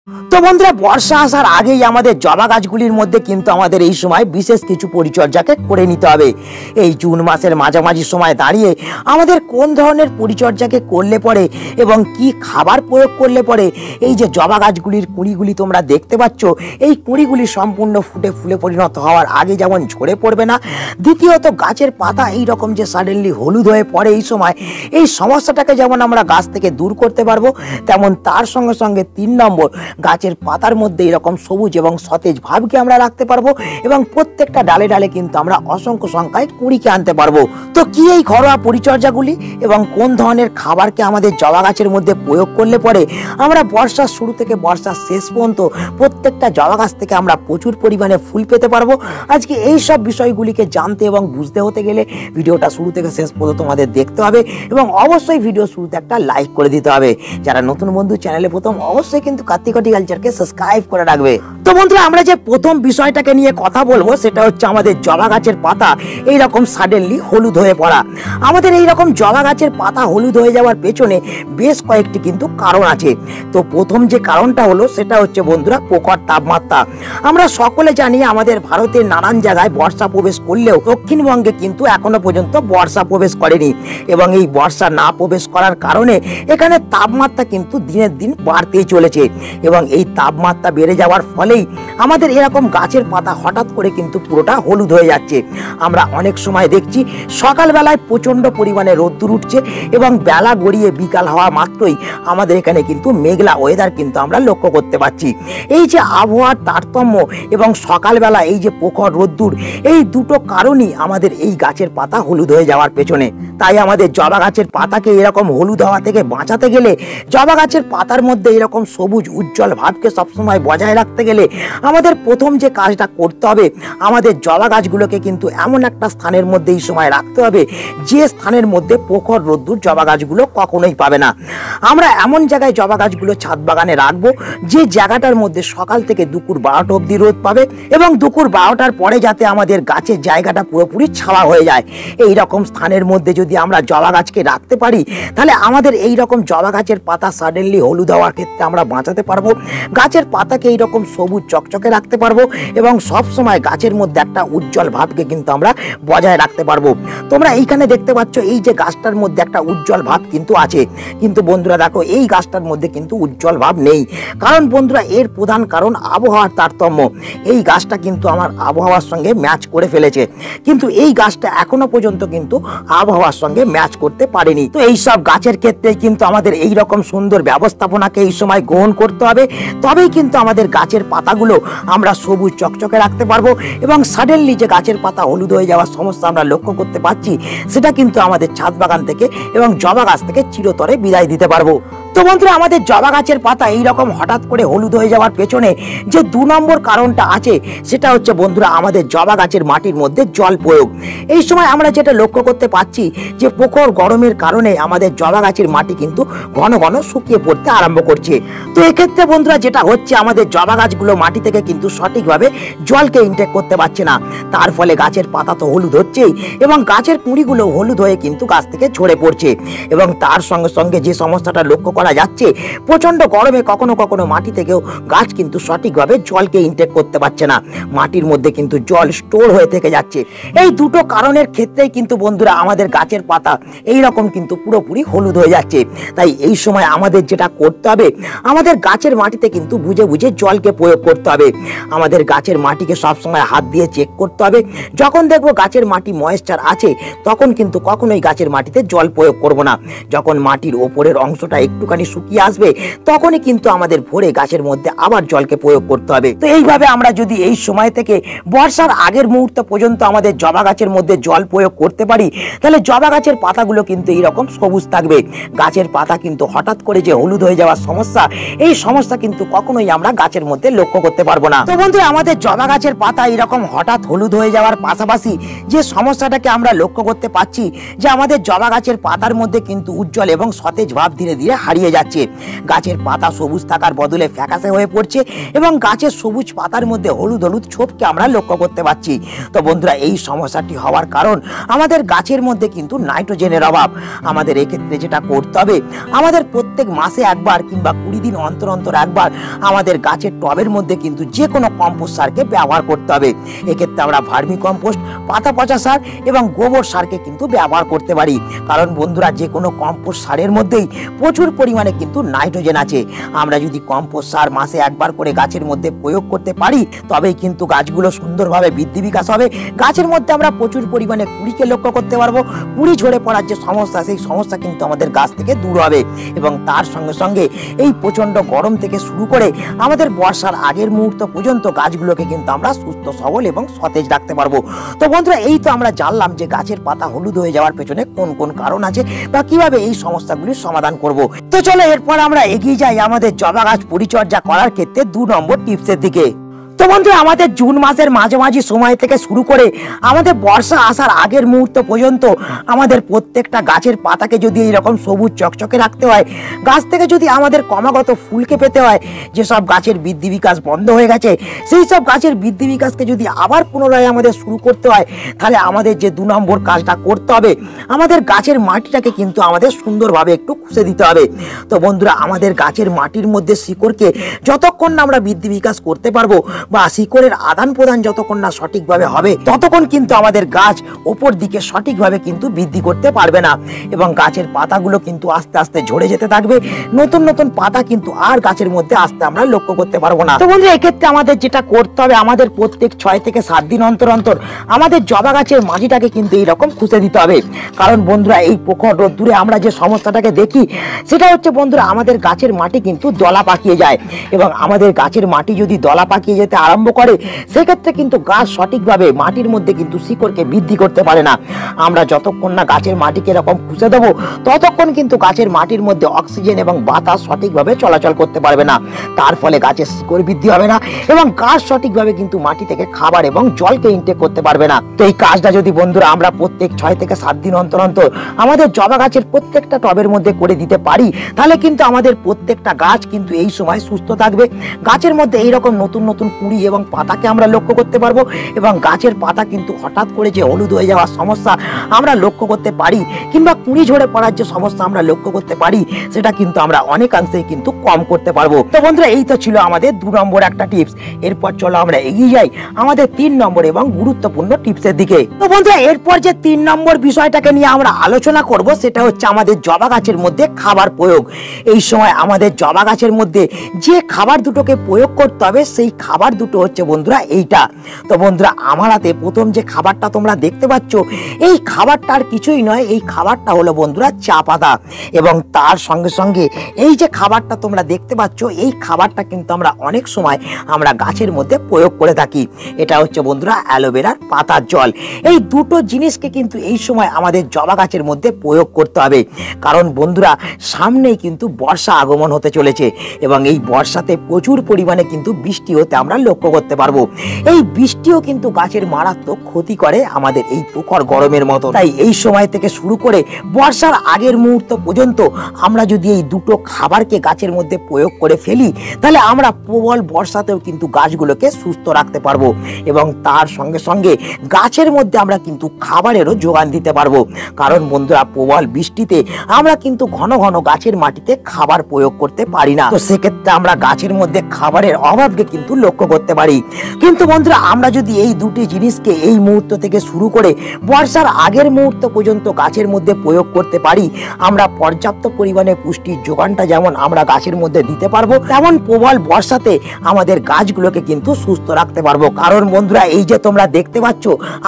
তো বন্ধুরা বর্ষা আসার আগেই আমাদের জবা গাছগুলির মধ্যে কিন্তু আমাদের এই সময় বিশেষ কিছু পরিচর্যাকে করে নিতে হবে। এই জুন মাসের মাঝামাঝি সময় দাঁড়িয়ে আমাদের কোন ধরনের পরিচর্যাকে করলে পরে এবং কি খাবার প্রয়োগ করলে পরে এই যে জবা গাছগুলির কুঁড়িগুলি তোমরা দেখতে পাচ্ছ, এই কুঁড়িগুলি সম্পূর্ণ ফুটে ফুলে পরিণত হওয়ার আগে যেমন ঝরে পড়বে না, দ্বিতীয়ত গাছের পাতা এই রকম যে সাডেনলি হলুদ হয়ে পড়ে এই সময়, এই সমস্যাটাকে যেমন আমরা গাছ থেকে দূর করতে পারবো, তেমন তার সঙ্গে সঙ্গে 3 নম্বর গাছের পাতার মধ্যে এরকম সবুজ এবং সতেজ ভাবকে আমরা রাখতে পারবো এবং প্রত্যেকটা ডালে ডালে কিন্তু আমরা অসংখ্য সংখ্যায় কুঁড়িকে আনতে পারবো। তো কি এই ঘরোয়া পরিচর্যাগুলি এবং কোন ধরনের খাবারকে আমাদের জবা গাছের মধ্যে প্রয়োগ করলে পরে আমরা বর্ষার শুরু থেকে বর্ষার শেষ পর্যন্ত প্রত্যেকটা জবা গাছ থেকে আমরা প্রচুর পরিমাণে ফুল পেতে পারবো, আজকে এই সব বিষয়গুলিকে জানতে এবং বুঝতে হতে গেলে ভিডিওটা শুরু থেকে শেষ পর্যন্ত তোমাদের দেখতে হবে এবং অবশ্যই ভিডিও শুরুতে একটা লাইক করে দিতে হবে। যারা নতুন বন্ধু চ্যানেলে প্রথম, অবশ্যই কিন্তু কার্তিক হর্টিকালচারকে সাবস্ক্রাইব করে রাখবে। তো বন্ধুরা, আমরা যে প্রথম বিষয়টাকে নিয়ে কথা বলবো সেটা হচ্ছে আমাদের জবা গাছের পাতা এইরকম সাডেনলি হলুদ হয়ে পড়া। আমাদের এইরকম জবা গাছের পাতা হলুদ হয়ে যাওয়ার পেছনে বেশ কয়েকটি কিন্তু কারণ আছে। তো প্রথম যে কারণটা হলো সেটা হচ্ছে বন্ধুরা প্রখর তাপমাত্রা। আমরা সকলে জানি আমাদের ভারতের নানান জায়গায় বর্ষা প্রবেশ করলেও দক্ষিণবঙ্গে কিন্তু এখনো পর্যন্ত বর্ষা প্রবেশ করেনি এবং এই বর্ষা না প্রবেশ করার কারণে এখানে তাপমাত্রা কিন্তু দিনের দিন বাড়তেই চলেছে এবং এই তাপমাত্রা বেড়ে যাওয়ার ফলেই আমাদের এরকম গাছের পাতা হঠাৎ করে কিন্তু পুরোটা হলুদ হয়ে যাচ্ছে। আমরা অনেক সময় দেখছি সকালবেলায় প্রচন্ড পরিমাণে রোদ্দুর উঠছে এবং বেলা গড়িয়ে বিকাল হওয়া মাত্রই আমাদের এখানে কিন্তু মেঘলা ওয়েদার কিন্তু আমরা লক্ষ্য করতে পারছি। এই যে আবহাওয়ার তারতম্য এবং সকালবেলা এই যে প্রখর রোদ্দুর, এই দুটো কারণই আমাদের এই গাছের পাতা হলুদ হয়ে যাওয়ার পেছনে। তাই আমাদের জবা গাছের পাতাকে এরকম হলুদ হওয়া থেকে বাঁচাতে গেলে, জবা গাছের পাতার মধ্যে এরকম সবুজ উজ্জ্বল ভাবকে সবসময় বজায় রাখতে গেলে আমাদের প্রথম যে কাজটা করতে হবে, আমাদের জবা গাছগুলোকে কিন্তু এমন একটা স্থানের মধ্যে এই সময় রাখতে হবে যে স্থানের মধ্যে প্রখর রোদ্দুর জবা গাছগুলো কখনোই পাবে না। আমরা এমন জায়গায় জবা গাছগুলো ছাদ বাগানে রাখবো যে জায়গাটার মধ্যে সকাল থেকে দুপুর 12টা অবধি রোদ পাবে এবং দুপুর 12টার পরে যাতে আমাদের গাছের জায়গাটা পুরোপুরি ছাওয়া হয়ে যায়। এই রকম স্থানের মধ্যে যদি আমরা জবা গাছকে রাখতে পারি তাহলে আমাদের এই রকম জবা গাছের পাতা সাডেনলি হলুদ হওয়ার ক্ষেত্রে আমরা বাঁচাতে পারবো, গাছের পাতাকে এইরকম সবুজ চকচকে রাখতে পারবো এবং সব সময় গাছের মধ্যে একটা উজ্জ্বল ভাবকে কিন্তু আমরা বজায় রাখতে পারবো। তোমরা এইখানে দেখতে পাচ্ছ এই যে গাছটার মধ্যে একটা উজ্জ্বল ভাব কিন্তু আছে, কিন্তু বন্ধুরা দেখো এই গাছটার মধ্যে কিন্তু উজ্জ্বল ভাব নেই। কারণ বন্ধুরা এর প্রধান কারণ আবহাওয়ার তারতম্য। এই গাছটা কিন্তু আমার আবহাওয়ার সঙ্গে ম্যাচ করে ফেলেছে, কিন্তু এই গাছটা এখনো পর্যন্ত কিন্তু আবহাওয়ার সঙ্গে ম্যাচ করতে পারেনি। তো এই সব গাছের ক্ষেত্রে কিন্তু আমাদের এই রকম সুন্দর ব্যবস্থাপনাকে এই সময় গ্রহণ করতে হবে, তবেই কিন্তু আমাদের গাছের পাতাগুলো আমরা সবুজ চকচকে রাখতে পারবো এবং সাডেনলি যে গাছের পাতা হলুদ হয়ে যাওয়ার সমস্যা আমরা লক্ষ্য করতে পারছি সেটা কিন্তু আমাদের ছাদ বাগান থেকে এবং জবা গাছ থেকে চিরতরে বিদায় দিতে পারবো। তো বন্ধুরা, আমাদের জবা গাছের পাতা এইরকম হঠাৎ করে হলুদ হয়ে যাওয়ার পেছনে যে 2 নম্বর কারণটা আছে সেটা হচ্ছে বন্ধুরা আমাদের জবা গাছের মাটির মধ্যে জল প্রয়োগ। এই সময় আমরা যেটা লক্ষ্য করতে পারছি যে প্রখর গরমের কারণে আমাদের জবা গাছের মাটি কিন্তু ঘন ঘন শুকিয়ে পড়তে আরম্ভ করছে। তো এক্ষেত্রে বন্ধুরা যেটা হচ্ছে আমাদের জবা গাছগুলো মাটি থেকে কিন্তু সঠিকভাবে জলকে ইনটেক করতে পারছে না, তার ফলে গাছের পাতা তো হলুদ হচ্ছেই এবং গাছের কুঁড়িগুলো হলুদ হয়ে কিন্তু গাছ থেকে ঝরে পড়ছে এবং তার সঙ্গে সঙ্গে যে সমস্যাটা লক্ষ্য করা যাচ্ছে, প্রচন্ড গরমে কখনো কখনো মাটি থেকেও গাছ কিন্তু সঠিকভাবে জলকে ইনটেক করতে পারছে না, মাটির মধ্যে কিন্তু জল স্টোর হয়ে থেকে যাচ্ছে। এই দুটো কারণের ক্ষেত্রেই কিন্তু বন্ধুরা আমাদের গাছের পাতা এই রকম কিন্তু পুরোপুরি হলুদ হয়ে যাচ্ছে। তাই এই সময় আমাদের যেটা করতে হবে, আমাদের গাছের মাটিতে কিন্তু বুঝে বুঝে জলকে প্রয়োগ করতে হবে। আমাদের গাছের মাটিকে সবসময় হাত দিয়ে চেক করতে হবে। যখন দেখবো গাছের মাটি ময়েশ্চার আছে তখন কিন্তু কখনোই গাছের মাটিতে জল প্রয়োগ করব না। যখন মাটির ওপরের অংশটা একটুখানি শুকিয়ে আসবে তখনই কিন্তু আমাদের ভোরে গাছের মধ্যে আবার জলকে প্রয়োগ করতে হবে। তো এইভাবে আমরা যদি এই সময় থেকে বর্ষার আগের মুহূর্ত পর্যন্ত আমাদের জবা গাছের মধ্যে জল প্রয়োগ করতে পারি তাহলে জবা গাছের পাতাগুলো কিন্তু এইরকম সবুজ থাকবে। গাছের পাতা কিন্তু হঠাৎ করে যে হলুদ হয়ে যাওয়ার সমস্যা, এই সমস্যা কিন্তু কখনোই আমরা গাছের মধ্যে লক্ষ্য করতে পারবো না। তো বন্ধু, আমাদের জবা গাছের পাতা এরকম হঠাৎ হলুদ হয়ে যাওয়ার পাশাপাশি যে সমস্যাটাকে আমরা লক্ষ্য করতে পারছি যে আমাদের জবা গাছের পাতার মধ্যে কিন্তু উজ্জ্বল এবং সতেজ ভাব ধীরে ধীরে হারিয়ে হারিয়ে যাচ্ছে। গাছের পাতা সবুজ থাকার বদলে ফ্যাকাশে হয়ে পড়ছে এবং গাছের সবুজ পাতার মধ্যে হলুদ হলুদ ছোপকে আমরা লক্ষ্য করতে পারছি। তো বন্ধুরা, এই সমস্যাটি হওয়ার কারণ আমাদের গাছের মধ্যে কিন্তু নাইট্রোজেনের অভাব। আমাদের এক্ষেত্রে যেটা করতে হবে, আমাদের প্রত্যেক মাসে একবার কিংবা 20 দিন অন্তর অন্তর একবার আমাদের গাছের টবের মধ্যে কিন্তু যে কোনো কম্পোস্ট সারকে ব্যবহার করতে হবে। এক্ষেত্রে আমরা ভার্মি কম্পোস্ট, পাতা পচা সার এবং গোবর সারকে কিন্তু ব্যবহার করতে পারি। কারণ বন্ধুরা, যে কোনো কম্পোস্ট সারের মধ্যেই প্রচুর পরিমাণে কিন্তু নাইট্রোজেন আছে। আমরা যদি কম্পোস্ট সার মাসে একবার করে গাছের মধ্যে প্রয়োগ করতে পারি, তবেই কিন্তু গাছগুলো সুন্দরভাবে বৃদ্ধি বিকাশ হবে। গাছের মধ্যে আমরা প্রচুর পরিমাণে কুড়িকে লক্ষ্য করতে পারবো। কুড়ি ঝরে পড়ার যে সমস্যা, সেই সমস্যা কিন্তু আমাদের গাছ থেকে দূর হবে এবং তার সঙ্গে সঙ্গে এই প্রচন্ড গরম থেকে শুরু করে আমাদের বর্ষার আগের মুহূর্ত পর্যন্ত গাছগুলোকে কিন্তু আমরা সুস্থ সবল এবং সতেজ রাখতে পারবো। তো বন্ধুরা, এই তো আমরা জানলাম যে গাছের পাতা হলুদ হয়ে যাওয়ার পেছনে কোন কোন কারণ আছে বা কিভাবে এই সমস্যাগুলির সমাধান করব। তো চলো এরপর আমরা এগিয়ে যাই আমাদের জবা গাছ পরিচর্যা করার ক্ষেত্রে 2 নম্বর টিপসের দিকে। তো বন্ধুরা, আমাদের জুন মাসের মাঝামাঝি সময় থেকে শুরু করে আমাদের বর্ষা আসার আগের মুহূর্ত পর্যন্ত আমাদের প্রত্যেকটা গাছের পাতাকে যদি এইরকম সবুজ চকচকে রাখতে হয়, গাছ থেকে যদি আমাদের ক্রমাগত ফুলকে পেতে হয়, যেসব গাছের বৃদ্ধি বিকাশ বন্ধ হয়ে গেছে সেই সব গাছের বৃদ্ধি বিকাশকে যদি আবার পুনরায় আমাদের শুরু করতে হয়, তাহলে আমাদের যে 2 নম্বর কাজটা করতে হবে, আমাদের গাছের মাটিটাকে কিন্তু আমাদের সুন্দরভাবে একটু খুঁজে দিতে হবে। তো বন্ধুরা, আমাদের গাছের মাটির মধ্যে শিকড়কে যতক্ষণ না আমরা বৃদ্ধি বিকাশ করতে পারবো বা শিকড়ের আদান প্রদান যতক্ষণ না সঠিকভাবে হবে, ততক্ষণ কিন্তু আমাদের গাছ ওপর দিকে সঠিকভাবে কিন্তু বৃদ্ধি করতে পারবে না এবং গাছের পাতাগুলো কিন্তু আস্তে আস্তে ঝরে যেতে থাকবে। নতুন নতুন পাতা কিন্তু আর গাছের মধ্যে আসতে আমরা লক্ষ্য করতে পারবো না। তো বন্ধুরা, এক্ষেত্রে আমাদের যেটা করতে হবে, আমাদের প্রত্যেক 6 থেকে 7 দিন অন্তর অন্তর আমাদের জবা গাছের মাটিটাকে কিন্তু এইরকম খুঁজে দিতে হবে। কারণ বন্ধুরা, এই প্রখর রোদ্দুরে আমরা যে সমস্যাটাকে দেখি, সেটা হচ্ছে বন্ধুরা, আমাদের গাছের মাটি কিন্তু দলা পাকিয়ে যায় এবং আমাদের গাছের মাটি যদি দলা পাকিয়ে যেতে আরম্ভ করে, সেক্ষেত্রে কিন্তু গাছ সঠিকভাবে মাটির মধ্যে কিন্তু শিকড়কে বৃদ্ধি করতে পারে না। আমরা যতক্ষণ না গাছের মাটিকে এরকম খুঁজে দেবো, ততক্ষণ কিন্তু গাছের মাটির মধ্যে অক্সিজেন এবং বাতাস সঠিকভাবে চলাচল করতে পারবে না। তার ফলে গাছের শিকড় বৃদ্ধি হবে না এবং গাছ সঠিকভাবে কিন্তু মাটি থেকে খাবার এবং জলকে ইনটেক করতে পারবে না। তো এই কাজটা যদি বন্ধুরা আমরা প্রত্যেক 6 থেকে 7 দিন অন্তর অন্তর আমাদের জবা গাছের প্রত্যেকটা টবের মধ্যে করে দিতে পারি, তাহলে কিন্তু আমাদের প্রত্যেকটা গাছ কিন্তু এই সময় সুস্থ থাকবে। গাছের মধ্যে এইরকম নতুন নতুন কুড়ি এবং পাতাকে আমরা লক্ষ্য করতে পারবো এবং গাছের পাতা কিন্তু হঠাৎ করে যে হলুদ হয়ে যাওয়ার সমস্যা আমরা লক্ষ্য করতে পারি কিংবা কুড়ি ঝরে পড়ার যে সমস্যা আমরা লক্ষ্য করতে পারি, সেটা কিন্তু আমরা অনেকাংশেই কিন্তু কম করতে পারবো। তো বন্ধুরা, এই তো ছিল আমাদের 2 নম্বর একটা টিপস। এরপর চলো আমরা এগিয়ে যাই আমাদের 3 নম্বর এবং গুরুত্বপূর্ণ টিপসের দিকে। তো বন্ধুরা, এরপর যে 3 নম্বর বিষয়টাকে নিয়ে আমরা আলোচনা করব, সেটা হচ্ছে আমাদের জবা গাছের মধ্যে খাবার প্রয়োগ। এই সময় আমাদের জবা গাছের মধ্যে যে খাবার দুটোকে প্রয়োগ করতে হবে, সেই খাবার দুটো হচ্ছে বন্ধুরা এইটা। তো বন্ধুরা, আমার হাতে প্রথম যে খাবারটা তোমরা দেখতে পাচ্ছ, এই খাবারটা আর কিছুই নয়, এই খাবারটা হলো বন্ধুরা চা পাতা। এবং তার সঙ্গে সঙ্গে এই যে খাবারটা তোমরা দেখতে পাচ্ছ, এই খাবারটা কিন্তু আমরা অনেক সময় আমরা গাছের মধ্যে প্রয়োগ করে থাকি। এটা হচ্ছে বন্ধুরা অ্যালোভেরার পাতার জল। এই দুটো জিনিসকে কিন্তু এই সময় আমাদের জবা গাছের মধ্যে প্রয়োগ করতে হবে। কারণ বন্ধুরা, সামনেই কিন্তু বর্ষা আগমন হতে চলেছে এবং এই বর্ষাতে প্রচুর পরিমাণে কিন্তু বৃষ্টি হতে আমরা লক্ষ্য করতে পারবো। এই বৃষ্টিও কিন্তু গাছের মারাত্মক ক্ষতি করে আমাদের এই প্রখর গরমের মতো। তাই এই সময় থেকে শুরু করে বর্ষার আগের মুহূর্ত পর্যন্ত আমরা যদি এই দুটো খাবারকে গাছের মধ্যে প্রয়োগ করে ফেলি, তাহলে আমরা প্রবল বর্ষাতেও কিন্তু গাছগুলোকে সুস্থ রাখতে পারবো এবং তার সঙ্গে সঙ্গে গাছের মধ্যে আমরা কিন্তু খাবারেরও যোগান দিতে পারবো। কারণ বন্ধুরা, প্রবল বৃষ্টিতে আমরা কিন্তু ঘন ঘন গাছের মাটিতে খাবার প্রয়োগ করতে পারি না। তো সেক্ষেত্রে আমরা গাছের মধ্যে খাবারের অভাবকে কিন্তু লক্ষ্য করতে পারি। কিন্তু বন্ধুরা, আমরা যদি এই দুটি জিনিসকে এই মুহূর্ত থেকে শুরু করে বর্ষার আগের মুহূর্ত পর্যন্ত গাছের মধ্যে প্রয়োগ করতে পারি, আমরা পর্যাপ্ত পরিমাণে পুষ্টির যোগানটা যেমন আমরা গাছের মধ্যে দিতে পারবো, তেমন প্রবল বর্ষাতে আমাদের গাছগুলোকে কিন্তু সুস্থ রাখতে পারবো। কারণ বন্ধুরা, এই যে তোমরা দেখতে পাচ্ছ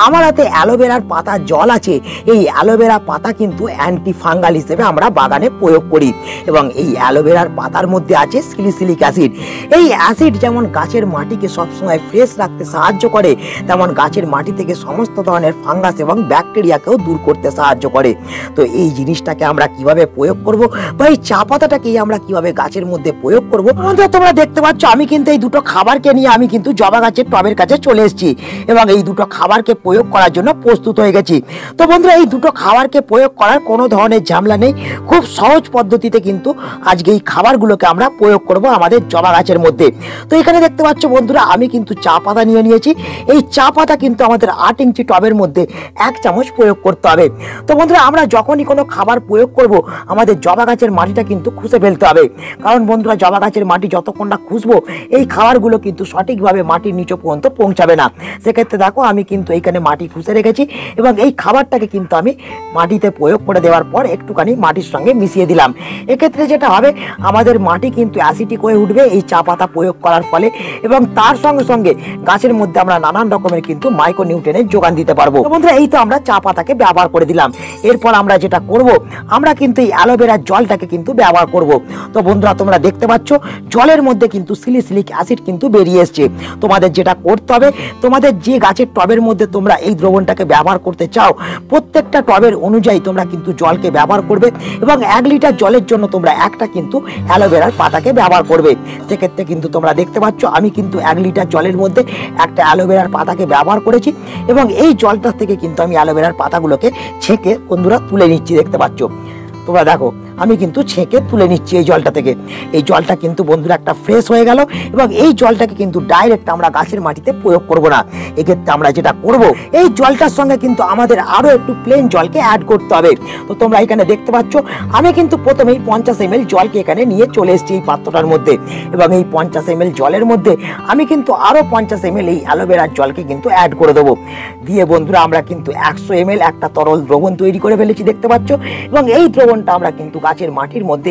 আমার হাতে অ্যালোভেরার পাতার জল আছে, এই অ্যালোভেরা পাতা কিন্তু অ্যান্টি ফাঙ্গাল হিসেবে আমরা বাগানে প্রয়োগ করি এবং এই অ্যালোভেরার পাতার মধ্যে আছে স্যালিসিলিক অ্যাসিড। এই অ্যাসিড যেমন গাছের মাটি মাটিকে সবসময় ফ্রেশ রাখতে সাহায্য করে, তেমন গাছের মাটি থেকে সমস্ত ধরনের ফাঙ্গাস এবং ব্যাকটেরিয়াকেও দূর করতে সাহায্য করে। তো এই জিনিসটাকে আমরা কিভাবে প্রয়োগ করব বা এই চা পাতাটাকেই আমরা কিভাবে গাছের মধ্যে প্রয়োগ করব, তোমরা দেখতে পাচ্ছ আমি কিন্তু এই দুটো খাবারকে নিয়ে আমি কিন্তু জবা গাছের টবের কাছে চলে এসেছি এবং এই দুটো খাবারকে প্রয়োগ করার জন্য প্রস্তুত হয়ে গেছি। তো বন্ধুরা, এই দুটো খাবারকে প্রয়োগ করার কোনো ধরনের ঝামেলা নেই, খুব সহজ পদ্ধতিতে কিন্তু আজকে এই খাবারগুলোকে আমরা প্রয়োগ করব আমাদের জবা গাছের মধ্যে। তো এখানে দেখতে পাচ্ছ বন্ধুরা, আমি কিন্তু চা পাতা নিয়ে নিয়েছি। এই চা পাতা কিন্তু আমাদের 8 ইঞ্চি টবের মধ্যে 1 চামচ প্রয়োগ করতে হবে। তো বন্ধুরা, আমরা যখনই কোনো খাবার প্রয়োগ করব আমাদের জবা গাছের মাটিটা কিন্তু খুঁজে ফেলতে হবে, কারণ বন্ধুরা জবা গাছের মাটি যতক্ষণ না খুঁজবো এই খাবারগুলো কিন্তু সঠিকভাবে মাটির নিচে পর্যন্ত পৌঁছাবে না। সেক্ষেত্রে দেখো আমি কিন্তু এইখানে মাটি খুঁজে রেখেছি এবং এই খাবারটাকে কিন্তু আমি মাটিতে প্রয়োগ করে দেওয়ার পর একটুখানি মাটির সঙ্গে মিশিয়ে দিলাম। এক্ষেত্রে যেটা হবে, আমাদের মাটি কিন্তু অ্যাসিডিক হয়ে উঠবে এই চা পাতা প্রয়োগ করার ফলে, এবং তার সঙ্গে সঙ্গে গাছের মধ্যে আমরা নানান রকমের কিন্তু মাইক্রোনিউট্রিয়েন্টের যোগান দিতে পারবো। বন্ধুরা, এই তো আমরা চা পাতাকে ব্যবহার করে দিলাম। এরপর আমরা যেটা করব, আমরা কিন্তু এই অ্যালোভেরার জলটাকে কিন্তু ব্যবহার করব। তো বন্ধুরা, তোমরা দেখতে পাচ্ছ জলের মধ্যে কিন্তু সিলিসিলিক অ্যাসিড কিন্তু বেরিয়ে এসছে। তোমাদের যেটা করতে হবে, তোমাদের যে গাছের টবের মধ্যে তোমরা এই দ্রবণটাকে ব্যবহার করতে চাও প্রত্যেকটা টবের অনুযায়ী তোমরা কিন্তু জলকে ব্যবহার করবে এবং 1 লিটার জলের জন্য তোমরা একটা কিন্তু অ্যালোভেরার পাতাকে ব্যবহার করবে। সেক্ষেত্রে কিন্তু তোমরা দেখতে পাচ্ছ আমি কিন্তু 1 লিটার জলের মধ্যে একটা অ্যালোভেরার পাতাকে ব্যবহার করেছি এবং এই জলটা থেকে কিন্তু আমি অ্যালোভেরার পাতাগুলোকে ছেঁকে বন্ধুরা তুলে নিচ্ছি। দেখতে পাচ্ছ তোমরা, দেখো আমি কিন্তু ছেঁকে তুলে নিচ্ছি এই জলটা থেকে। এই জলটা কিন্তু বন্ধুরা একটা ফ্রেশ হয়ে গেল এবং এই জলটাকে কিন্তু ডাইরেক্ট আমরা গাছের মাটিতে প্রয়োগ করব না। এক্ষেত্রে আমরা যেটা করব, এই জলটার সঙ্গে কিন্তু আমাদের আরো একটু প্লেন জলকে অ্যাড করতে হবে। তো তোমরা এখানে দেখতে পাচ্ছ আমি কিন্তু প্রথমেই 50 ml জলকে এখানে নিয়ে চলে এসেছি এই পাত্রটার মধ্যে এবং এই 50 ml জলের মধ্যে আমি কিন্তু আরো 50 ml এই অ্যালোভেরার জলকে কিন্তু অ্যাড করে দেবো। দিয়ে বন্ধুরা আমরা কিন্তু 100 ml একটা তরল দ্রবণ তৈরি করে ফেলেছি, দেখতে পাচ্ছ, এবং এই দ্রবণটা আমরা কিন্তু গাছের মাটির মধ্যে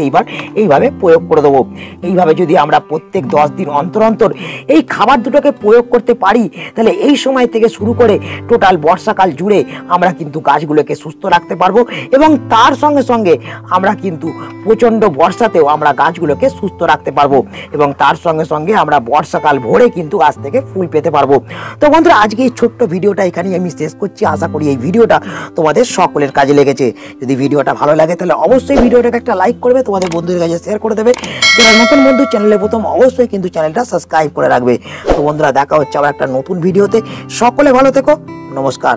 এইভাবে প্রয়োগ করে দেবো। এইভাবে যদি আমরা প্রত্যেক 10 দিন অন্তর অন্তর এই খাবার দুটোকে প্রয়োগ করতে পারি, তাহলে এই সময় থেকে শুরু করে টোটাল বর্ষাকাল জুড়ে আমরা কিন্তু গাছগুলোকে সুস্থ রাখতে পারবো এবং তার সঙ্গে সঙ্গে আমরা কিন্তু প্রচন্ড বর্ষাতেও আমরা গাছগুলোকে সুস্থ রাখতে পারবো এবং তার সঙ্গে সঙ্গে আমরা বর্ষাকাল ভরে কিন্তু গাছ থেকে ফুল পেতে পারবো। তো বন্ধুরা, আজকে এই ছোট্ট ভিডিওটা এখানেই আমি শেষ করছি। আশা করি এই ভিডিওটা তোমাদের সকলের কাজে লেগেছে। যদি ভিডিওটা ভালো লাগে তাহলে অবশ্যই ভিডিওটাকে একটা লাইক করবে, তোমাদের বন্ধুদের কাছে শেয়ার করে দেবে। যারা নতুন বন্ধু চ্যানেলে প্রথম, অবশ্যই কিন্তু চ্যানেলটা সাবস্ক্রাইব করে রাখবে। তো বন্ধুরা, দেখা হচ্ছে আবার একটা নতুন ভিডিওতে। সকলে ভালো থেকো, নমস্কার।